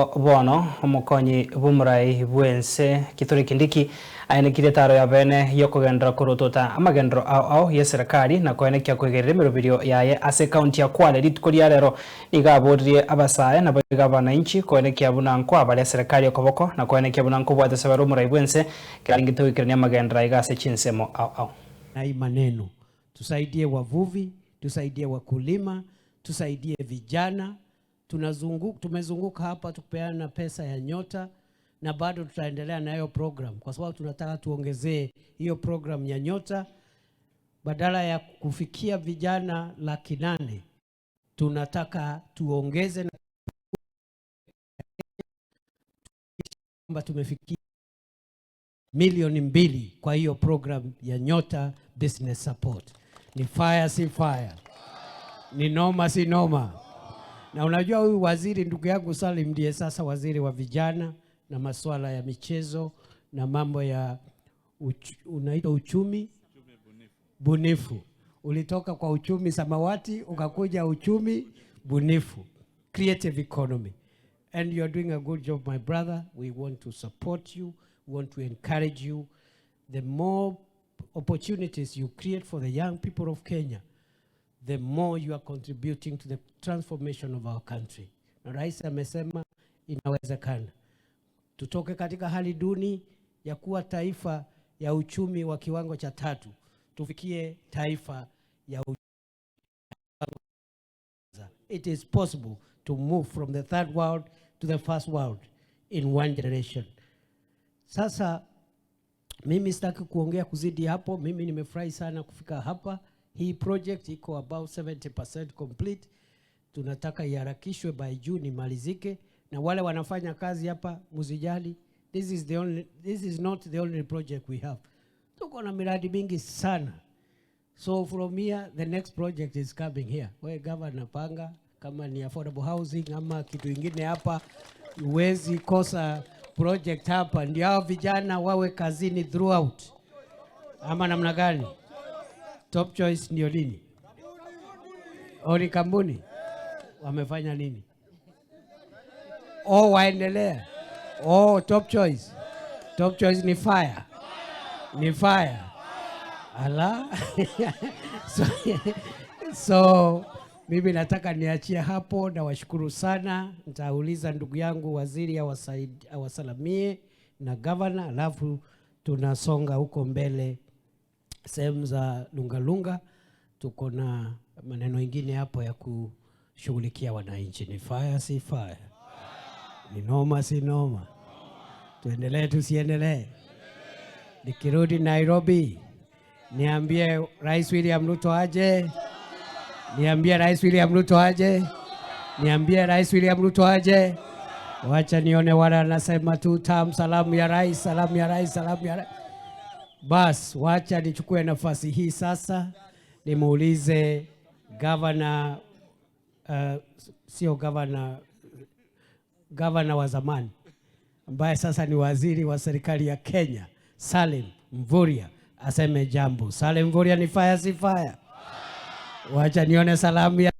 Otieno Bono omukonyi bumurai bwense Kithure Kindiki aenekire taro ya bene yokugendera kurutota amagendero ao ya serikali na koenekia kwegerera mirubirio yaye ase county ya Kwale rituko ria rero igaburirie abasae na bananchi koenekia bunanko abale serikali okoboko na koenekia bunanko bwate sebero murai bwense kiringito ikirania amagendera igase chinsemo ao na hii maneno tusaidie wavuvi, tusaidie wakulima, tusaidie vijana. Tumezunguka hapa tupeana pesa ya Nyota na bado tutaendelea na hiyo program kwa sababu tunataka tuongezee hiyo program ya Nyota. Badala ya kufikia vijana 800,000 tunataka tuongeze na kwamba tumefikia 2,000,000 kwa hiyo program ya Nyota Business Support. Ni fire si fire, ni noma si noma. Na unajua huyu waziri ndugu yangu Salim ndiye sasa waziri wa vijana na masuala ya michezo na mambo ya unaitwa uchumi bunifu. Ulitoka kwa uchumi samawati ukakuja uchumi bunifu, creative economy. And you are doing a good job, my brother. We want to support you. We want to encourage you. The more opportunities you create for the young people of Kenya, the more you are contributing to the transformation of our country. Na rais amesema inawezekana. Tutoke katika hali duni ya kuwa taifa ya uchumi wa kiwango cha 3. Tufikie taifa ya uchumi. It is possible to move from the third world to the first world in one generation. Sasa mimi sitaki kuongea kuzidi hapo. Mimi nimefurahi sana kufika hapa. Hii project iko about 70% complete. Tunataka iharakishwe by June imalizike, na wale wanafanya kazi hapa msijali. This is not the only project we have. Tuko na miradi mingi sana. So from here the next project is coming here. Wewe governor panga kama ni affordable housing ama kitu kingine hapa, uwezi kosa project hapa ndio hao vijana wawe kazini throughout. Ama namna gani? Top Choice ndio lini? Ori Kambuni wamefanya nini? Waendelea. Top Choice. Top Choice ni fire. Ni fire. Ala. So mimi nataka niachie hapo na washukuru sana. Nitauliza ndugu yangu waziri awasalamie na governor, alafu tunasonga huko mbele sehemu za Lungalunga. Tuko na maneno mengine hapo ya kushughulikia wananchi. Ni fire si fire, ni noma si noma. Tuendelee tusiendelee? Nikirudi Nairobi niambie Rais William Ruto aje. Niambie Rais William Ruto aje. Niambie Rais William Ruto aje. Wacha nione wala anasema tu salamu ya rais, salamu ya rais, salamu ya rais. Bas, wacha nichukue nafasi hii sasa nimuulize governor, sio governor wa zamani ambaye sasa ni waziri wa serikali ya Kenya, Salim Mvurya, aseme jambo. Salim Mvurya, ni fire si fire? Wacha nione salamu ya